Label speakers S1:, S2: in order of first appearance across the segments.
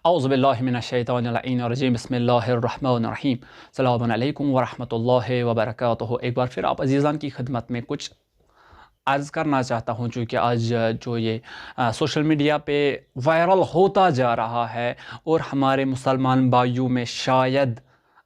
S1: اعوذ باللہ من الشیطان اللعین الرجیم بسم اللہ الرحمن الرحیم السلام علیکم ورحمۃ اللہ وبرکاتہ۔ ایک بار پھر آپ عزیزان کی خدمت میں کچھ عرض کرنا چاہتا ہوں، چونکہ آج جو یہ سوشل میڈیا پہ وائرل ہوتا جا رہا ہے اور ہمارے مسلمان بھائیوں میں شاید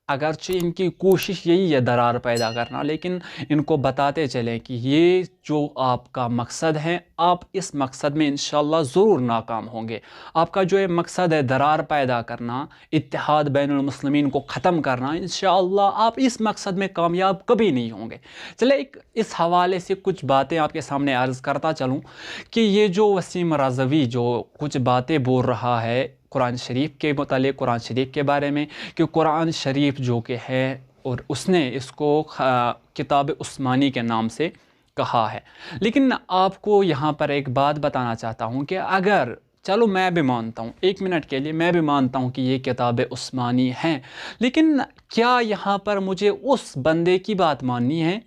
S1: اگرچہ ان کی کوشش یہی ہے درار پیدا کرنا، لیکن ان کو بتاتے چلیں کہ یہ جو آپ کا مقصد ہے، آپ اس مقصد میں انشاءاللہ ضرور ناکام ہوں گے۔ آپ کا جو یہ مقصد ہے درار پیدا کرنا، اتحاد بین المسلمین کو ختم کرنا، انشاءاللہ آپ اس مقصد میں کامیاب کبھی نہیں ہوں گے۔ چلے اس حوالے سے کچھ باتیں آپ کے سامنے عرض کرتا چلوں کہ یہ جو وسیم رضوی جو کچھ باتیں بول رہا ہے قرآن شریف کے متعلق، قرآن شریف کے بارے میں، کہ قرآن شریف جو کہ ہے اور اس نے اس کو کتاب عثمانی کے نام سے کہا ہے، لیکن آپ کو یہاں پر ایک بات بتانا چاہتا ہوں کہ اگر چلو میں بھی مانتا ہوں، ایک منٹ کے لیے میں بھی مانتا ہوں کہ یہ کتاب عثمانی ہیں، لیکن کیا یہاں پر مجھے اس بندے کی بات ماننی ہے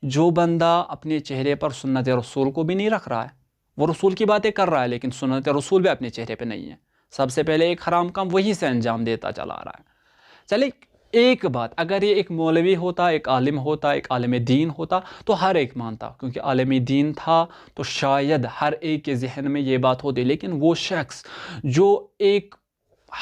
S1: جو بندہ اپنے چہرے پر سنت رسول کو بھی نہیں رکھ رہا ہے؟ وہ رسول کی باتیں کر رہا ہے لیکن سنت رسول بھی اپنے چہرے پہ نہیں ہے۔ سب سے پہلے ایک حرام کام وہی سے انجام دیتا چلا آ رہا ہے۔ چلے ایک بات، اگر یہ ایک مولوی ہوتا، ایک عالم ہوتا، ایک عالم دین ہوتا تو ہر ایک مانتا، کیونکہ عالم دین تھا تو شاید ہر ایک کے ذہن میں یہ بات ہوتی، لیکن وہ شخص جو ایک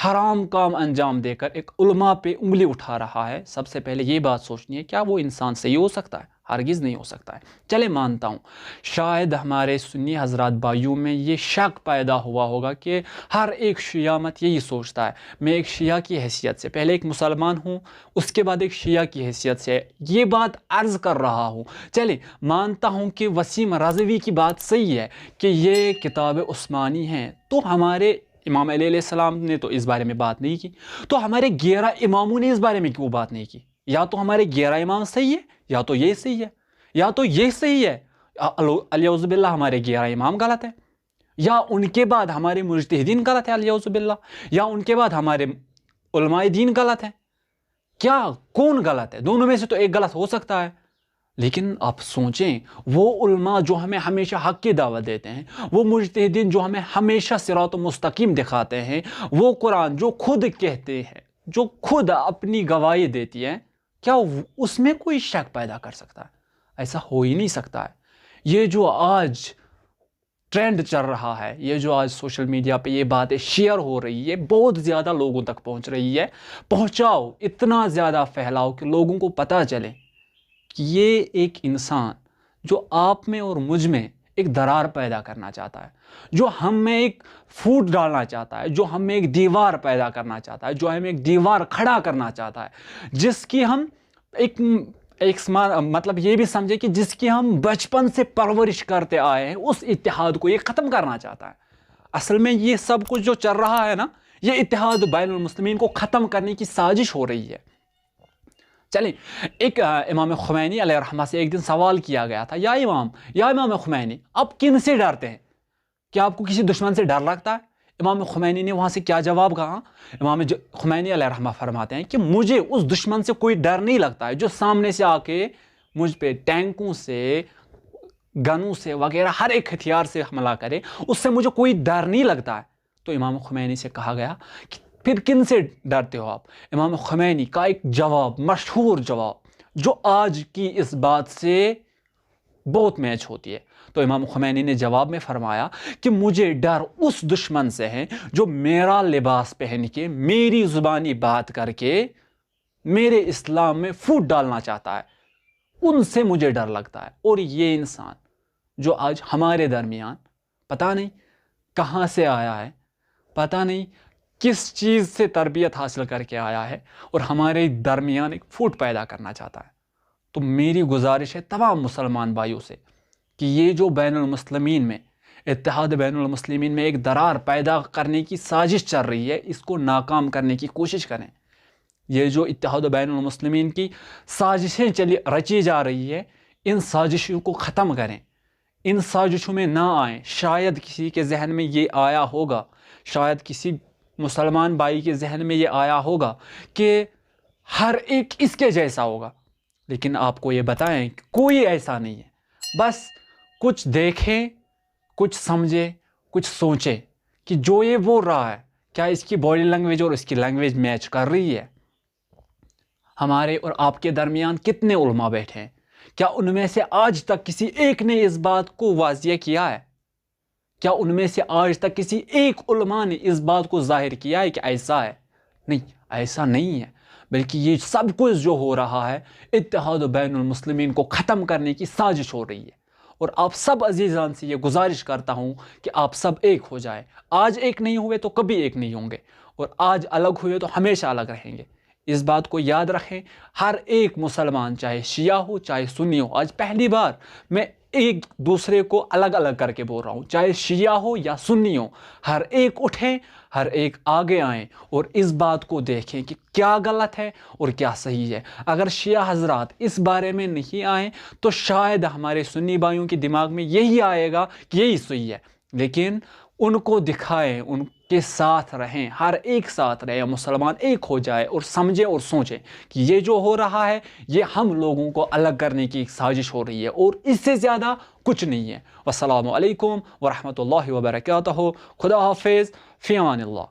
S1: حرام کام انجام دے کر ایک علماء پہ انگلی اٹھا رہا ہے، سب سے پہلے یہ بات سوچنی ہے کیا وہ انسان صحیح ہو سکتا ہے؟ ہرگز نہیں ہو سکتا ہے۔ چلے مانتا ہوں شاید ہمارے سنی حضرات بھائیوں میں یہ شک پیدا ہوا ہوگا کہ ہر ایک شیعہ مت یہی سوچتا ہے۔ میں ایک شیعہ کی حیثیت سے، پہلے ایک مسلمان ہوں، اس کے بعد ایک شیعہ کی حیثیت سے یہ بات عرض کر رہا ہوں۔ چلے مانتا ہوں کہ وسیم رضوی کی بات صحیح ہے کہ یہ کتاب عثمانی ہیں، تو ہمارے امام علیہ السلام نے تو اس بارے میں بات نہیں کی، تو ہمارے 11 اماموں نے اس بارے میں کیوں بات نہیں کی؟ یا تو ہمارے 11 امام صحیح ہے، یا تو یہ صحیح ہے، یا تو یہ صحیح ہے، الیعوذ باللہ ہمارے 11 امام غلط ہیں، یا ان کے بعد ہمارے مجتہدین غلط ہیں الیعوذ باللہ، یا ان کے بعد ہمارے علماء دین غلط ہیں۔ کیا کون غلط ہے؟ دونوں میں سے تو ایک غلط ہو سکتا ہے، لیکن آپ سوچیں وہ علماء جو ہمیں ہمیشہ حق کی دعوت دیتے ہیں، وہ مجتہدین جو ہمیں ہمیشہ صراط مستقیم دکھاتے ہیں، وہ قرآن جو خود کہتے ہیں، جو خود اپنی گواہی دیتی ہے، کیا اس میں کوئی شک پیدا کر سکتا ہے؟ ایسا ہو ہی نہیں سکتا ہے۔ یہ جو آج ٹرینڈ چل رہا ہے، یہ جو آج سوشل میڈیا پہ یہ باتیں شیئر ہو رہی ہے، بہت زیادہ لوگوں تک پہنچ رہی ہے، پہنچاؤ، اتنا زیادہ پھیلاؤ کہ لوگوں کو پتہ چلے کہ یہ ایک انسان جو آپ میں اور مجھ میں ایک درار پیدا کرنا چاہتا ہے، جو ہم میں ایک پھوٹ ڈالنا چاہتا ہے، جو ہم میں ایک دیوار پیدا کرنا چاہتا ہے، جو ہمیں ایک دیوار کھڑا کرنا چاہتا ہے، جس کی ہم ایک مطلب یہ بھی سمجھے کہ جس کی ہم بچپن سے پرورش کرتے آئے ہیں، اس اتحاد کو یہ ختم کرنا چاہتا ہے۔ اصل میں یہ سب کچھ جو چل رہا ہے نا، یہ اتحاد بین المسلمین کو ختم کرنے کی سازش ہو رہی ہے۔ چلیں ایک امام خمینی علیہ الرحمہ سے ایک دن سوال کیا گیا تھا، یا امام خمینی آپ کن سے ڈرتے ہیں؟ کیا آپ کو کسی دشمن سے ڈر لگتا ہے؟ امام خمینی نے وہاں سے کیا جواب کہا؟ امام خمینی علیہ الرحمہ فرماتے ہیں کہ مجھے اس دشمن سے کوئی ڈر نہیں لگتا ہے جو سامنے سے آ کے مجھ پہ ٹینکوں سے، گنوں سے وغیرہ ہر ایک ہتھیار سے حملہ کرے، اس سے مجھے کوئی ڈر نہیں لگتا ہے۔ تو امام خمینی سے کہا گیا کہ پھر کن سے ڈرتے ہو آپ؟ امام خمینی کا ایک جواب، مشہور جواب، جو آج کی اس بات سے بہت میچ ہوتی ہے، تو امام خمینی نے جواب میں فرمایا کہ مجھے ڈر اس دشمن سے ہے جو میرا لباس پہن کے، میری زبانی بات کر کے میرے اسلام میں پھوٹ ڈالنا چاہتا ہے، ان سے مجھے ڈر لگتا ہے۔ اور یہ انسان جو آج ہمارے درمیان پتہ نہیں کہاں سے آیا ہے، پتہ نہیں کس چیز سے تربیت حاصل کر کے آیا ہے، اور ہمارے درمیان ایک پھوٹ پیدا کرنا چاہتا ہے۔ تو میری گزارش ہے تمام مسلمان بھائیوں سے کہ یہ جو بین المسلمین میں، اتحاد بین المسلمین میں ایک درار پیدا کرنے کی سازش چل رہی ہے، اس کو ناکام کرنے کی کوشش کریں۔ یہ جو اتحاد بین المسلمین کی سازشیں رچی جا رہی ہے، ان سازشوں کو ختم کریں، ان سازشوں میں نہ آئیں۔ شاید کسی کے ذہن میں یہ آیا ہوگا، شاید کسی مسلمان بھائی کے ذہن میں یہ آیا ہوگا کہ ہر ایک اس کے جیسا ہوگا، لیکن آپ کو یہ بتائیں کہ کوئی ایسا نہیں ہے۔ بس کچھ دیکھیں، کچھ سمجھے، کچھ سوچیں کہ جو یہ بول رہا ہے کیا اس کی باڈی لینگویج اور اس کی لینگویج میچ کر رہی ہے؟ ہمارے اور آپ کے درمیان کتنے علماء بیٹھے ہیں؟ کیا ان میں سے آج تک کسی ایک نے اس بات کو واضح کیا ہے؟ کیا ان میں سے آج تک کسی ایک علماء نے اس بات کو ظاہر کیا ہے کہ ایسا ہے؟ نہیں، ایسا نہیں ہے، بلکہ یہ سب کچھ جو ہو رہا ہے اتحاد بین المسلمین کو ختم کرنے کی سازش ہو رہی ہے۔ اور آپ سب عزیزان سے یہ گزارش کرتا ہوں کہ آپ سب ایک ہو جائیں۔ آج ایک نہیں ہوئے تو کبھی ایک نہیں ہوں گے، اور آج الگ ہوئے تو ہمیشہ الگ رہیں گے۔ اس بات کو یاد رکھیں، ہر ایک مسلمان چاہے شیعہ ہو چاہے سنی ہو، آج پہلی بار میں ایک دوسرے کو الگ الگ کر کے بول رہا ہوں، چاہے شیعہ ہو یا سنی ہو، ہر ایک اٹھیں، ہر ایک آگے آئیں اور اس بات کو دیکھیں کہ کیا غلط ہے اور کیا صحیح ہے۔ اگر شیعہ حضرات اس بارے میں نہیں آئیں تو شاید ہمارے سنی بھائیوں کے دماغ میں یہی آئے گا کہ یہی صحیح ہے، لیکن ان کو دکھائیں، ان کے ساتھ رہیں، ہر ایک ساتھ رہیں، مسلمان ایک ہو جائے اور سمجھیں اور سوچیں کہ یہ جو ہو رہا ہے یہ ہم لوگوں کو الگ کرنے کی ایک سازش ہو رہی ہے اور اس سے زیادہ کچھ نہیں ہے۔ والسلام علیکم ورحمۃ اللہ وبرکاتہ۔ خدا حافظ، فی امان اللہ۔